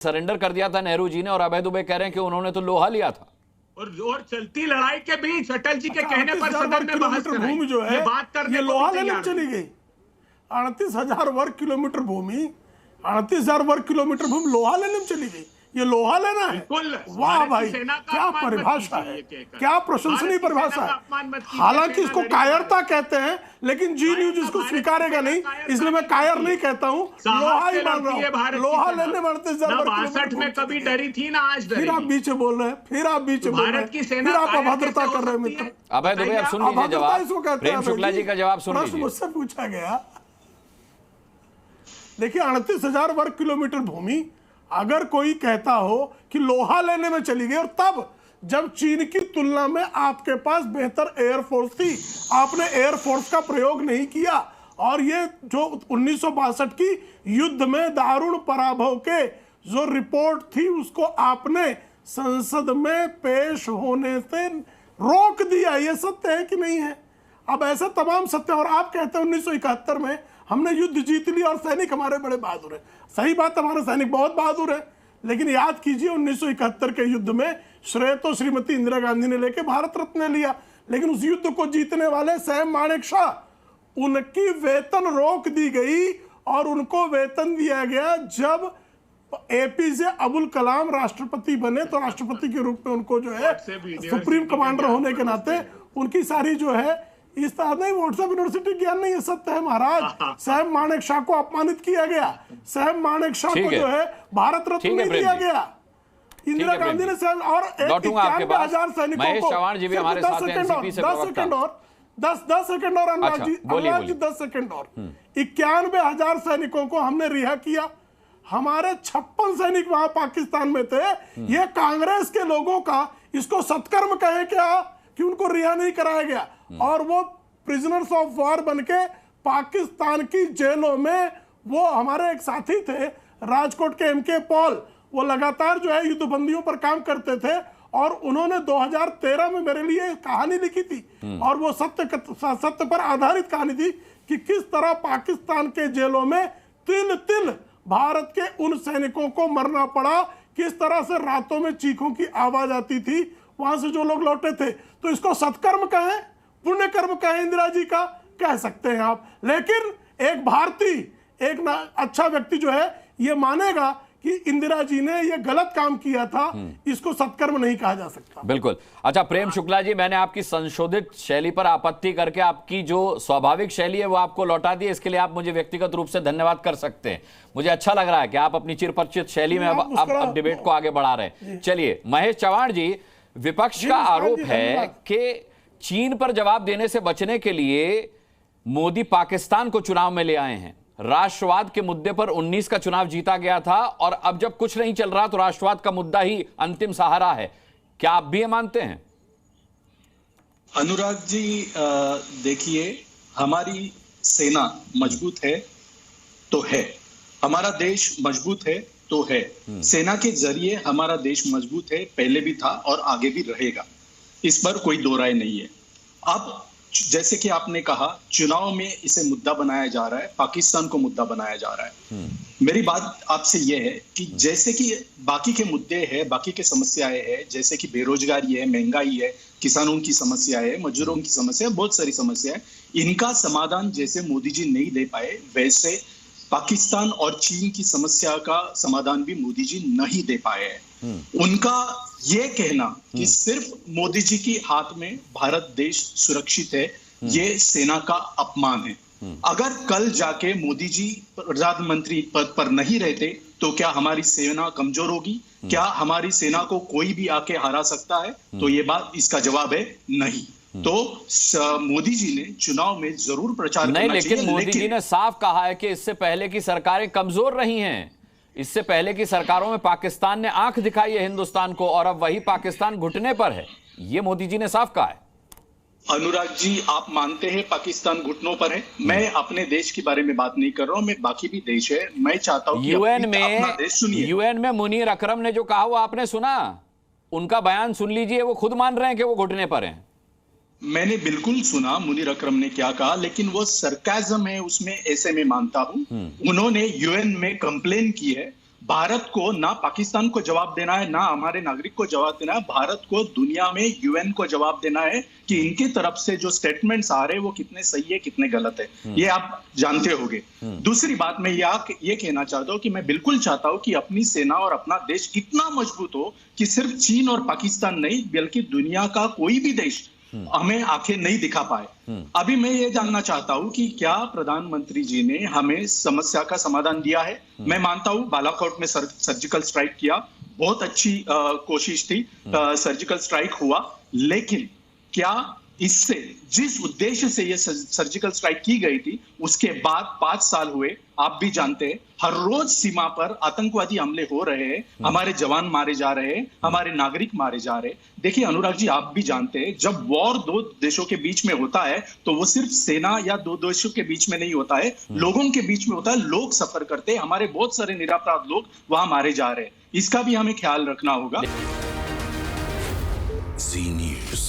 Surrender कर दिया था नेहरू जी ने, और अभय दुबे कह रहे हैं कि उन्होंने तो लोहा लिया था। और चलती लड़ाई के बीच अटल जी के कहने पर सदन में बहस भूमि जो है ये बात करने ये लोहा लेने चली गई। 38,000 वर्ग किलोमीटर भूमि, 38,000 वर्ग किलोमीटर भूमि लोहा लेने में चली गई। ये लोहा लेना है। वाह भाई, क्या परिभाषा है, क्या प्रशंसनीय परिभाषा है। हालांकि इसको कायरता कहते हैं, लेकिन जी न्यूज इसको स्वीकारेगा नहीं, इसलिए मैं कायर नहीं कहता हूँ, लोहा ही मान रहा हूँ। लोहा लेने में 62 में कभी डरी थी ना, आज फिर आप बीच बोल रहे हैं, फिर आप बीच बोल रहे हैं, फिर आप अभद्रता कर रहे हैं मित्र। अभय दुबे अब सुन लीजिए जवाब, प्रेम शुक्ला जी का जवाब सुन लीजिए। मुझसे पूछा गया, देखिए 38,000 वर्ग किलोमीटर भूमि अगर कोई कहता हो कि लोहा लेने में चली गई, और तब जब चीन की तुलना में आपके पास बेहतर एयरफोर्स थी, आपने एयरफोर्स का प्रयोग नहीं किया, और ये जो 1962 की युद्ध में दारुण पराभव के जो रिपोर्ट थी उसको आपने संसद में पेश होने से रोक दिया। ये सत्य है कि नहीं है? अब ऐसे तमाम सत्य, और आप कहते हैं 1971 में हमने युद्ध जीत लिया और सैनिक हमारे बड़े बहादुर हैं। सही बात, हमारे सैनिक बहुत बहादुर हैं, लेकिन याद कीजिए 1971 के युद्ध में श्रेय तो श्रीमती इंदिरा गांधी ने लेके भारत रत्न लिया, लेकिन उस युद्ध को जीतने वाले सैम मानेकशॉ, उनकी वेतन रोक दी गई और उनको वेतन दिया गया जब एपीजे अब्दुल कलाम राष्ट्रपति बने, तो राष्ट्रपति के रूप में उनको जो है सुप्रीम कमांडर होने के नाते उनकी सारी जो है इस तरह नहीं, व्हाट्सएप यूनिवर्सिटी ज्ञान नहीं, ये सत्य है महाराज। सैम मानेकशॉ को अपमानित किया गया, सैम मानेकशॉ को जो है भारत रत्न नहीं दिया गया। इंदिरा गांधी ने सैम और 91,000 सैनिकों को 10 सेकंड और अनुराग जी 10 सेकंड और 91,000 सैनिकों को हमने रिहा किया। हमारे 56 सैनिक वहां पाकिस्तान में थे। ये कांग्रेस के लोगों का इसको सत्कर्म कहे क्या कि उनको रिहा नहीं कराया गया, और वो प्रिजनर्स ऑफ वॉर बनके पाकिस्तान की जेलों में, वो हमारे एक साथी थे राजकोट के एमके पॉल, वो लगातार जो है युद्धबंदियों पर काम करते थे, और उन्होंने 2013 में मेरे लिए कहानी लिखी थी, और वो सत्य पर आधारित कहानी थी कि किस तरह पाकिस्तान के जेलों में तिल तिल भारत के उन सैनिकों को मरना पड़ा, किस तरह से रातों में चीखों की आवाज आती थी वहां से जो लोग लौटे थे। तो इसको सत्कर्म कहें, पुण्य कर्म कहें, इंदिरा जी का कह सकते हैं आप, लेकिन एक भारतीय, एक अच्छा व्यक्ति जो है ये मानेगा कि इंदिरा जी ने ये गलत काम किया था, इसको सत्कर्म नहीं कहा जा सकता। बिल्कुल। अच्छा प्रेम शुक्ला जी, मैंने आपकी संशोधित शैली पर आपत्ति करके आपकी जो स्वाभाविक शैली है वो आपको लौटा दी, इसके लिए आप मुझे व्यक्तिगत रूप से धन्यवाद कर सकते हैं। मुझे अच्छा लग रहा है कि आप अपनी चिरपरिचित शैली में अब डिबेट को आगे बढ़ा रहे हैं। चलिए महेश चव्हाण जी, विपक्ष का आरोप है कि चीन पर जवाब देने से बचने के लिए मोदी पाकिस्तान को चुनाव में ले आए हैं। राष्ट्रवाद के मुद्दे पर 19 का चुनाव जीता गया था, और अब जब कुछ नहीं चल रहा तो राष्ट्रवाद का मुद्दा ही अंतिम सहारा है। क्या आप भी ये मानते हैं? अनुराग जी, देखिए, हमारी सेना मजबूत है तो है, हमारा देश मजबूत है तो है। सेना के जरिए हमारा देश मजबूत है, पहले भी था और आगे भी रहेगा, इस पर कोई दो राय नहीं है। अब जैसे कि आपने कहा, चुनाव में इसे मुद्दा बनाया जा रहा है, पाकिस्तान को मुद्दा बनाया जा रहा है। मेरी बात आपसे यह है कि जैसे कि बाकी के मुद्दे हैं, बाकी के समस्याएं हैं, जैसे कि बेरोजगारी है, महंगाई है, किसानों की समस्या है, मजदूरों की समस्या है, बहुत सारी समस्या है, इनका समाधान जैसे मोदी जी नहीं दे पाए, वैसे पाकिस्तान और चीन की समस्या का समाधान भी मोदी जी नहीं दे पाए हैं। उनका ये कहना कि सिर्फ मोदी जी की हाथ में भारत देश सुरक्षित है, ये सेना का अपमान है। अगर कल जाके मोदी जी प्रधानमंत्री पद पर नहीं रहते तो क्या हमारी सेना कमजोर होगी? क्या हमारी सेना को कोई भी आके हरा सकता है? तो ये बात, इसका जवाब है नहीं। तो मोदी जी ने चुनाव में जरूर प्रचार नहीं, लेकिन मोदी जी ने साफ कहा है कि इससे पहले की सरकारें कमजोर रही हैं, इससे पहले की सरकारों में पाकिस्तान ने आंख दिखाई है हिंदुस्तान को, और अब वही पाकिस्तान घुटने पर है, ये मोदी जी ने साफ कहा है। अनुराग जी, आप मानते हैं पाकिस्तान घुटनों पर है? मैं अपने देश के बारे में बात नहीं कर रहा हूं, मैं बाकी भी देश है, मैं चाहता हूं कि अपना देश सुनिए। यूएन में मुनीर अकरम ने जो कहा वो आपने सुना? उनका बयान सुन लीजिए, वो खुद मान रहे हैं कि वो घुटने पर हैं। मैंने बिल्कुल सुना मुनीर अकरम ने क्या कहा, लेकिन वो सरकाज़म है उसमें, ऐसे में मानता हूं। उन्होंने यूएन में कंप्लेन की है भारत को ना पाकिस्तान को जवाब देना है, ना हमारे नागरिक को जवाब देना है, भारत को दुनिया में यूएन को जवाब देना है कि इनकी तरफ से जो स्टेटमेंट्स आ रहे हैं वो कितने सही है कितने गलत है, ये आप जानते होंगे। दूसरी बात मैं ये कहना चाहता हूं कि मैं बिल्कुल चाहता हूं कि अपनी सेना और अपना देश इतना मजबूत हो कि सिर्फ चीन और पाकिस्तान नहीं बल्कि दुनिया का कोई भी देश हमें आंखें नहीं दिखा पाए। अभी मैं ये जानना चाहता हूं कि क्या प्रधानमंत्री जी ने हमें समस्या का समाधान दिया है? मैं मानता हूं बालाकोट में सर्जिकल स्ट्राइक किया, बहुत अच्छी कोशिश थी, सर्जिकल स्ट्राइक हुआ, लेकिन क्या इससे जिस उद्देश्य से ये सर्जिकल स्ट्राइक की गई थी उसके बाद 5 साल हुए, आप भी जानते हैं हर रोज सीमा पर आतंकवादी हमले हो रहे हैं, हमारे जवान मारे जा रहे हैं, हमारे नागरिक मारे जा रहे हैं। देखिए अनुराग जी, आप भी जानते हैं जब वॉर दो देशों के बीच में होता है तो वो सिर्फ सेना या दो देशों के बीच में नहीं होता है, लोगों के बीच में होता है, लोग सफर करते हैं, हमारे बहुत सारे निरपराध लोग वहां मारे जा रहे हैं, इसका भी हमें ख्याल रखना होगा। जी न्यूज़।